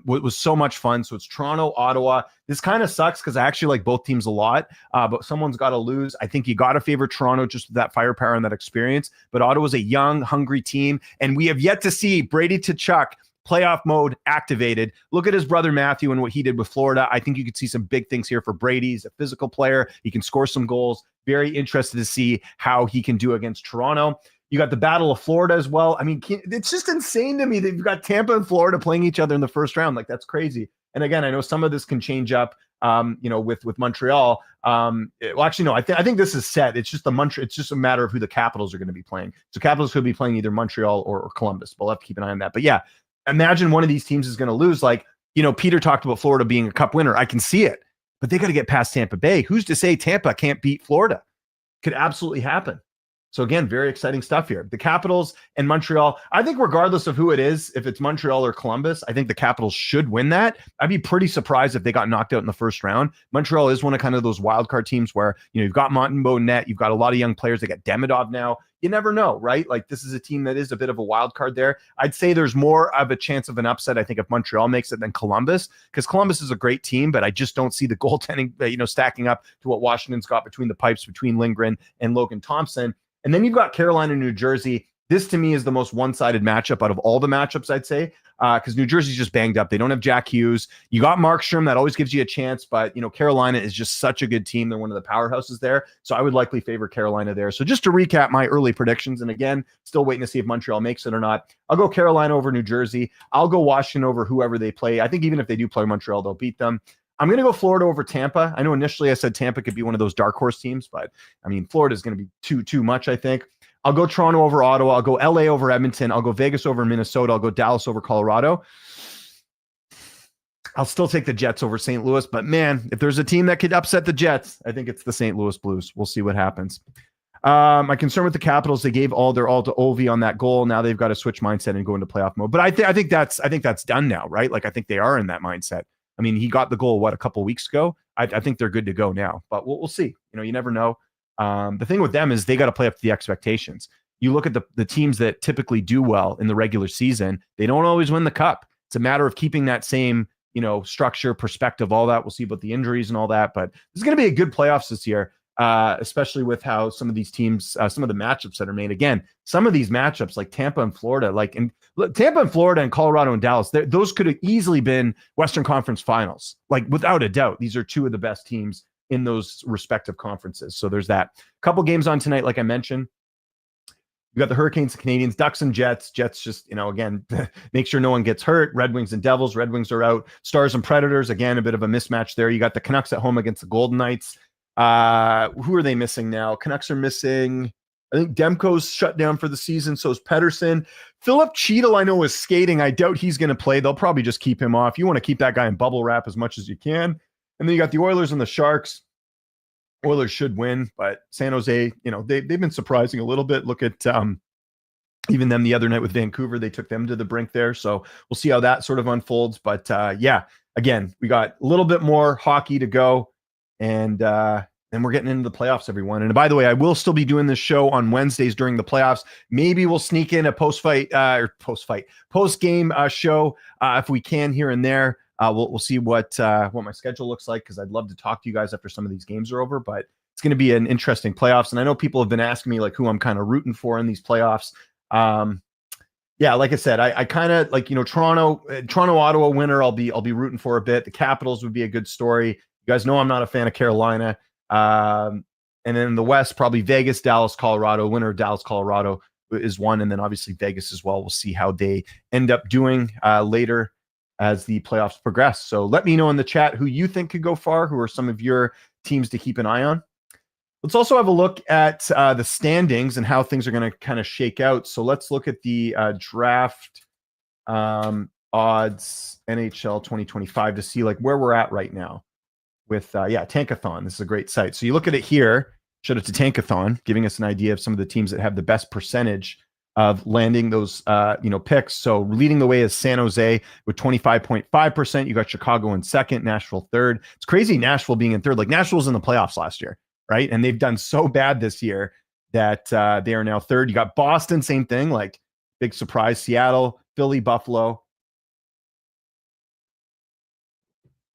was so much fun. So it's Toronto, Ottawa. This kind of sucks because I actually like both teams a lot, but someone's got to lose. I think you got to favor Toronto just with that firepower and that experience. But Ottawa's a young, hungry team, and we have yet to see Brady Tkachuk playoff mode activated. Look at his brother Matthew and what he did with Florida. I think you could see some big things here for Brady. He's a physical player. He can score some goals. Very interested to see how he can do against Toronto. You got the Battle of Florida as well. I mean, it's just insane to me that you've got Tampa and Florida playing each other in the first round. Like, that's crazy. And again, I know some of this can change up, with Montreal. Well, actually, no, I think this is set. It's just it's just a matter of who the Capitals are going to be playing. So Capitals could be playing either Montreal or Columbus. But we'll have to keep an eye on that. But yeah, imagine one of these teams is going to lose. Like, Peter talked about Florida being a cup winner. I can see it, but they got to get past Tampa Bay. Who's to say Tampa can't beat Florida? Could absolutely happen. So again, very exciting stuff here. The Capitals and Montreal, I think regardless of who it is, if it's Montreal or Columbus, I think the Capitals should win that. I'd be pretty surprised if they got knocked out in the first round. Montreal is one of kind of those wild card teams where, you've got Montembeault net, you've got a lot of young players. They got Demidov now. You never know, right? Like, this is a team that is a bit of a wild card there. I'd say there's more of a chance of an upset, I think, if Montreal makes it than Columbus, because Columbus is a great team, but I just don't see the goaltending, stacking up to what Washington's got between the pipes between Lindgren and Logan Thompson. And then you've got Carolina, New Jersey. This, to me, is the most one-sided matchup out of all the matchups, I'd say, because New Jersey's just banged up. They don't have Jack Hughes. You got Markstrom. That always gives you a chance, but, Carolina is just such a good team. They're one of the powerhouses there, so I would likely favor Carolina there. So just to recap my early predictions, and again, still waiting to see if Montreal makes it or not, I'll go Carolina over New Jersey. I'll go Washington over whoever they play. I think even if they do play Montreal, they'll beat them. I'm going to go Florida over Tampa. I know initially I said Tampa could be one of those dark horse teams, but I mean, Florida is going to be too much, I think. I'll go Toronto over Ottawa. I'll go LA over Edmonton. I'll go Vegas over Minnesota. I'll go Dallas over Colorado. I'll still take the Jets over St. Louis, but man, if there's a team that could upset the Jets, I think it's the St. Louis Blues. We'll see what happens. My concern with the Capitals, they gave all to Ovi on that goal. Now they've got to switch mindset and go into playoff mode. But I think that's done now, right? Like, I think they are in that mindset. I mean, he got the goal, a couple weeks ago? I think they're good to go now, but we'll see. You never know. The thing with them is they got to play up to the expectations. You look at the teams that typically do well in the regular season, they don't always win the cup. It's a matter of keeping that same, structure, perspective, all that. We'll see about the injuries and all that, but there's going to be a good playoffs this year, especially with how some of these teams, some of the matchups that are made. Again, some of these matchups like Tampa and Florida, Tampa and Florida and Colorado and Dallas, those could have easily been Western Conference finals, like without a doubt. These are two of the best teams in those respective conferences. So there's that. Couple games on tonight, like I mentioned. You got the Hurricanes, the Canadians, Ducks and Jets. Jets just, again, make sure no one gets hurt. Red Wings and Devils. Red Wings are out. Stars and Predators, again, a bit of a mismatch there. You got the Canucks at home against the Golden Knights. Who are they missing now? Canucks are missing, I think Demko's shut down for the season. So is Pettersson. Philip Cheadle, I know, is skating. I doubt he's going to play. They'll probably just keep him off. You want to keep that guy in bubble wrap as much as you can. And then you got the Oilers and the Sharks. Oilers should win, but San Jose, they've been surprising a little bit. Look at even them the other night with Vancouver. They took them to the brink there. So we'll see how that sort of unfolds. But yeah, again, we got a little bit more hockey to go. And then we're getting into the playoffs, everyone. And by the way, I will still be doing this show on Wednesdays during the playoffs. Maybe we'll sneak in a post-game show if we can here and there. We'll see what my schedule looks like, because I'd love to talk to you guys after some of these games are over. But it's going to be an interesting playoffs. And I know people have been asking me like who I'm kind of rooting for in these playoffs. Yeah, like I said, I kind of like, Toronto, Ottawa winner. I'll be rooting for a bit. The Capitals would be a good story. You guys know I'm not a fan of Carolina. And then in the West, probably Vegas, Dallas, Colorado. Winner, Dallas, Colorado is one, and then obviously Vegas as well. We'll see how they end up doing later as the playoffs progress. So let me know in the chat who you think could go far. Who are some of your teams to keep an eye on? Let's also have a look at the standings and how things are going to kind of shake out. So let's look at the draft odds NHL 2025 to see like where we're at right now with Tankathon. This is a great site. So you look at it here. Shout out to Tankathon, giving us an idea of some of the teams that have the best percentage of landing those picks. So leading the way is San Jose with 25.5%. You got Chicago in second, Nashville third. It's crazy Nashville being in third. Like Nashville was in the playoffs last year, right? And they've done so bad this year that they are now third. You got Boston, same thing, like big surprise. Seattle, Philly, Buffalo.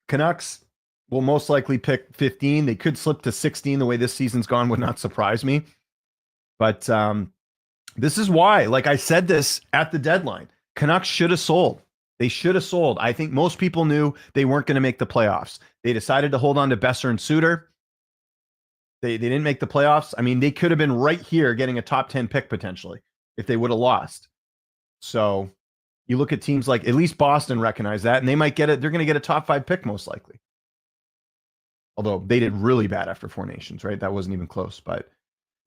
Canucks will most likely pick 15. They could slip to 16. The way this season's gone would not surprise me. But this is why, like I said this at the deadline, Canucks should have sold. They should have sold. I think most people knew they weren't going to make the playoffs. They decided to hold on to Besser and Suter. They didn't make the playoffs. I mean, they could have been right here getting a top 10 pick potentially if they would have lost. So you look at teams like at least Boston recognize that, and they might get it. They're going to get a top 5 pick most likely. Although they did really bad after Four Nations, right? That wasn't even close. But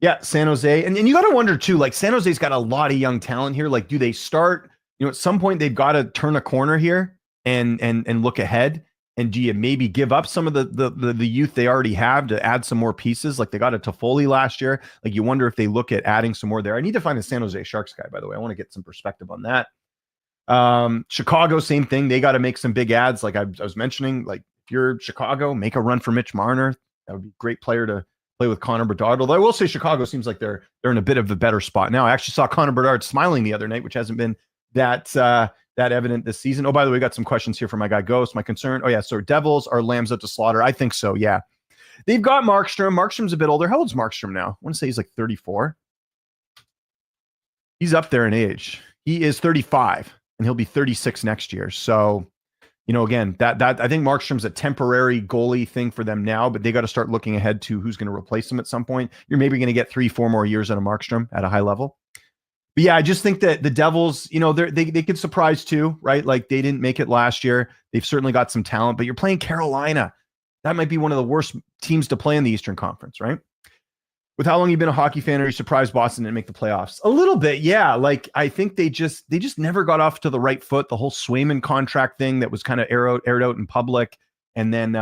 yeah, San Jose. And you got to wonder too, like San Jose's got a lot of young talent here. Like, do they start, at some point they've got to turn a corner here and look ahead. And do you maybe give up some of the youth they already have to add some more pieces? Like they got a Toffoli last year. Like you wonder if they look at adding some more there. I need to find a San Jose Sharks guy, by the way. I want to get some perspective on that. Chicago, same thing. They got to make some big ads. Like I was mentioning, like if you're Chicago, make a run for Mitch Marner. That would be a great player to play with Connor Bedard. Although I will say Chicago seems like they're in a bit of a better spot now. I actually saw Connor Bedard smiling the other night, which hasn't been that evident this season. Oh, by the way, we got some questions here from my guy Ghost. My concern. Oh yeah, so Devils are lambs out to slaughter. I think so. Yeah, they've got Markstrom. Markstrom's a bit older. How old's Markstrom now? I want to say he's like 34. He's up there in age. He is 35, and he'll be 36 next year. So, again, that I think Markstrom's a temporary goalie thing for them now, but they got to start looking ahead to who's going to replace him at some point. You're maybe going to get 3-4 more years out of Markstrom at a high level. But yeah, I just think that the Devils, they could surprise too, right? Like they didn't make it last year. They've certainly got some talent, but you're playing Carolina. That might be one of the worst teams to play in the Eastern Conference, right? With how long you've been a hockey fan, are you surprised Boston didn't make the playoffs? A little bit, yeah. Like I think they just never got off to the right foot. The whole Swayman contract thing that was kind of aired out in public, and then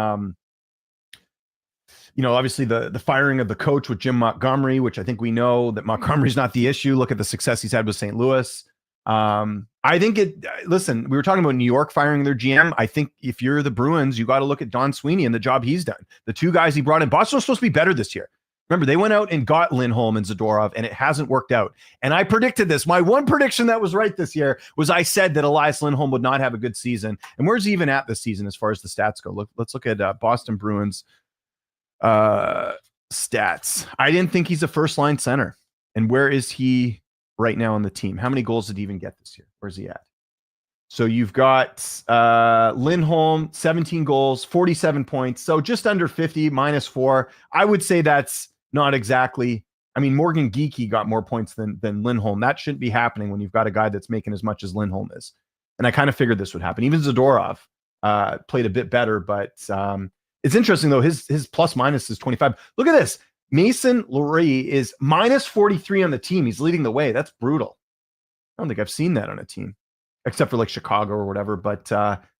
obviously the firing of the coach with Jim Montgomery, which I think we know that Montgomery's not the issue. Look at the success he's had with St. Louis. I think listen, we were talking about New York firing their GM. I think if you're the Bruins, you got to look at Don Sweeney and the job he's done. The two guys he brought in. Boston was supposed to be better this year. Remember, they went out and got Lindholm and Zadorov, and it hasn't worked out. And I predicted this. My one prediction that was right this year was I said that Elias Lindholm would not have a good season. And where's he even at this season as far as the stats go? Let's look at Boston Bruins stats. I didn't think he's a first-line center. And where is he right now on the team? How many goals did he even get this year? Where's he at? So you've got Lindholm, 17 goals, 47 points. So just under 50, -4. I would say that's not exactly. I mean, Morgan Geekie got more points than Lindholm. That shouldn't be happening when you've got a guy that's making as much as Lindholm is. And I kind of figured this would happen. Even Zadorov played a bit better, but it's interesting though. His plus minus is 25. Look at this. Mason Lurie is -43 on the team. He's leading the way. That's brutal. I don't think I've seen that on a team, except for like Chicago or whatever. But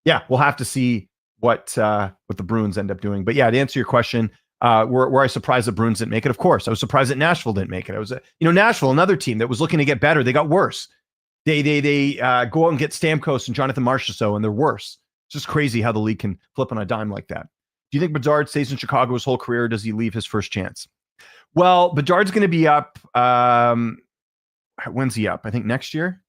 yeah, we'll have to see what the Bruins end up doing. But yeah, to answer your question, were I surprised the Bruins didn't make it? Of course. I was surprised that Nashville didn't make it. I was, Nashville, another team that was looking to get better. They got worse. They go out and get Stamkos and Jonathan Marchessault, and they're worse. It's just crazy how the league can flip on a dime like that. Do you think Bedard stays in Chicago his whole career, or does he leave his first chance? Well, Bedard's going to be up. When's he up? I think next year.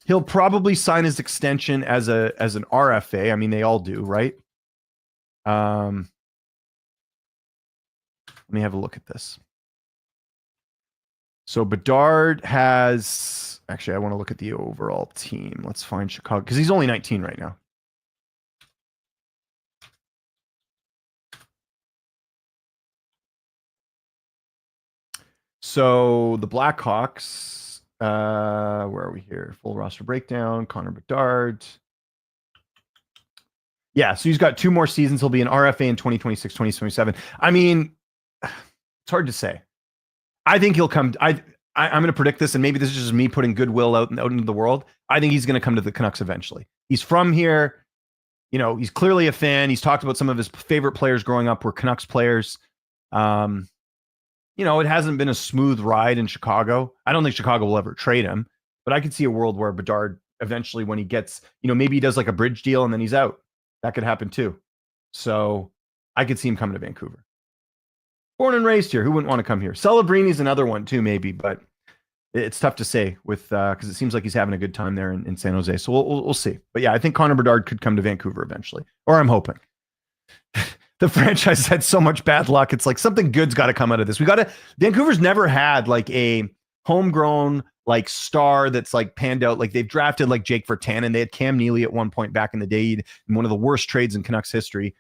He'll probably sign his extension as an RFA. I mean, they all do, right? Let me have a look at this. So Bedard has Actually, I want to look at the overall team. Let's find Chicago because he's only 19 right now. So the Blackhawks, where are we here? Full roster breakdown. Connor Bedard. Yeah, so he's got 2 more seasons. He'll be an RFA in 2026, 2027. I mean, it's hard to say. I think he'll come. I'm going to predict this, and maybe this is just me putting goodwill out into the world. I think he's going to come to the Canucks eventually. He's from here. You know, he's clearly a fan. He's talked about some of his favorite players growing up were Canucks players. You know, it hasn't been a smooth ride in Chicago. I don't think Chicago will ever trade him, but I could see a world where Bedard eventually, when he gets, you know, maybe he does like a bridge deal and then he's out. That could happen too. So I could see him coming to Vancouver. Born and raised here. Who wouldn't want to come here? Celebrini's another one too, maybe, but it's tough to say with because it seems like he's having a good time there in San Jose. So we'll see. But yeah, I think Connor Bedard could come to Vancouver eventually, or I'm hoping. The franchise had so much bad luck. It's like something good's got to come out of this. Vancouver's never had like a homegrown like star that's like panned out. Like they've drafted like Jake Virtanen. They had Cam Neely at one point back in the day in one of the worst trades in Canucks history,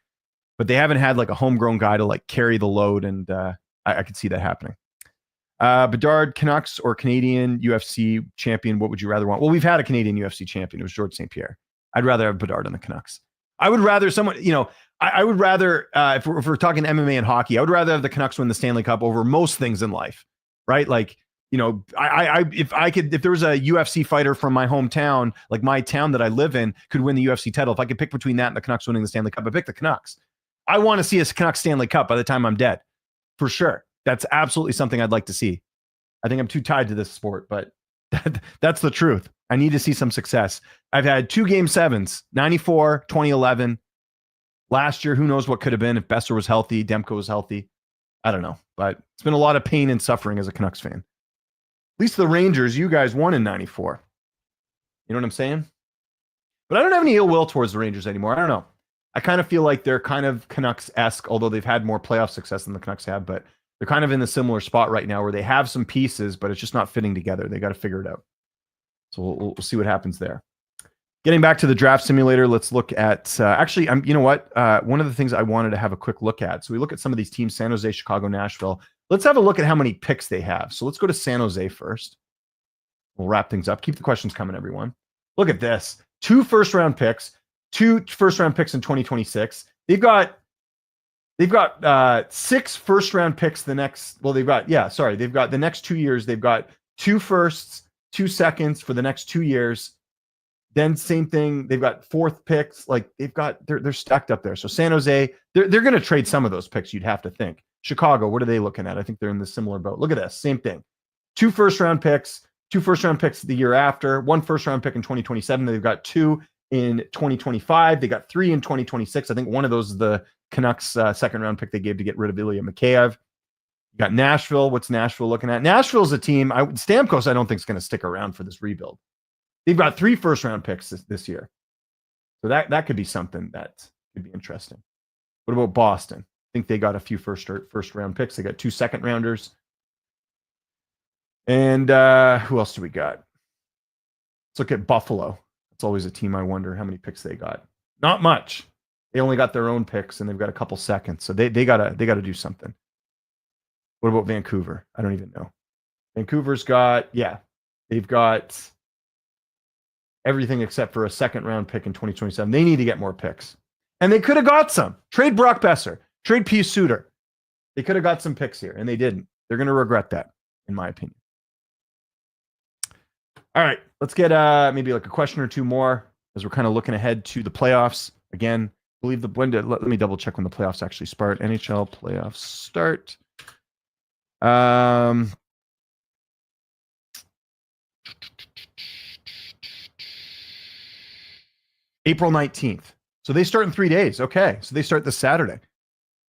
but they haven't had like a homegrown guy to like carry the load. And I could see that happening. Bedard, Canucks or Canadian UFC champion? What would you rather want? Well, we've had a Canadian UFC champion. It was Georges St. Pierre. I'd rather have Bedard on the Canucks. I would rather someone, you know, I would rather, if we're talking MMA and hockey, I would rather have the Canucks win the Stanley Cup over most things in life, right? Like, you know, if there was a UFC fighter from my hometown, like my town that I live in, could win the UFC title. If I could pick between that and the Canucks winning the Stanley Cup, I pick the Canucks. I want to see a Canucks Stanley Cup by the time I'm dead, for sure. That's absolutely something I'd like to see. I think I'm too tied to this sport, but that's the truth. I need to see some success. I've had 2 Game 7s, 94, 2011. Last year, who knows what could have been if Besser was healthy, Demko was healthy. I don't know, but it's been a lot of pain and suffering as a Canucks fan. At least the Rangers, you guys won in 94. You know what I'm saying? But I don't have any ill will towards the Rangers anymore. I don't know. I kind of feel like they're kind of Canucks-esque, although they've had more playoff success than the Canucks have, but they're kind of in the similar spot right now where they have some pieces, but it's just not fitting together. They got to figure it out. So we'll see what happens there. Getting back to the draft simulator, let's look at you know what? One of the things I wanted to have a quick look at. So we look at some of these teams: San Jose, Chicago, Nashville. Let's have a look at how many picks they have. So let's go to San Jose first. We'll wrap things up. Keep the questions coming, everyone. Look at this: 2 first-round picks, 2 first-round picks in 2026. They've got 6 first-round picks the next. Well, they've got the next 2 years. They've got 2 firsts, 2 seconds for the next 2 years. Then same thing. They've got 4th picks. Like they're stacked up there. So San Jose, they're going to trade some of those picks. You'd have to think. Chicago, what are they looking at? I think they're in the similar boat. Look at this. Same thing. 2 first-round picks, 2 first-round picks the year after, 1 first-round pick in 2027. They've got 2 in 2025. They got 3 in 2026. I think one of those is the Canucks second-round pick they gave to get rid of Ilya Mikheyev. You got Nashville. What's Nashville looking at? Nashville's a team. Stamkos, I don't think is going to stick around for this rebuild. They've got 3 first-round picks this year. So that could be something that could be interesting. What about Boston? I think they got a few first-round picks. They got 2 second-rounders. And who else do we got? Let's look at Buffalo. It's always a team I wonder how many picks they got. Not much. They only got their own picks, and they've got a couple seconds. So they gotta do something. What about Vancouver? I don't even know. Vancouver's they've got everything except for a second-round pick in 2027. They need to get more picks. And they could have got some. Trade Brock Besser. Trade Pius Suter. They could have got some picks here, and they didn't. They're going to regret that, in my opinion. All right, let's get maybe like a question or 2 more as we're kind of looking ahead to the playoffs. Again, let me double check when the playoffs actually start. NHL playoffs start. April 19th. So they start in 3 days. Okay. So they start this Saturday.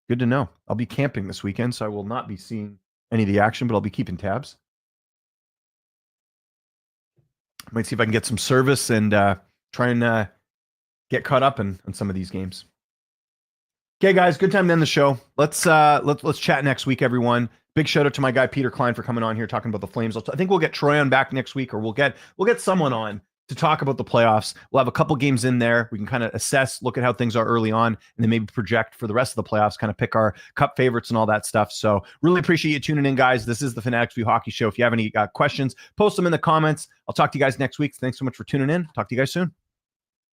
Good to know. I'll be camping this weekend, so I will not be seeing any of the action, but I'll be keeping tabs. Might see if I can get some service and try and get caught up on some of these games. Okay, guys, good time to end the show. Let's chat next week, everyone. Big shout out to my guy Peter Klien for coming on here talking about the Flames. I think we'll get Troy on back next week, or we'll get someone on to talk about the playoffs. We'll have a couple games in there. We can kind of assess, look at how things are early on, and then maybe project for the rest of the playoffs, kind of pick our cup favorites and all that stuff. So really appreciate you tuning in, guys. This is the Fanatics View Hockey Show. If you have any questions, post them in the comments. I'll talk to you guys next week. Thanks so much for tuning in. Talk to you guys soon.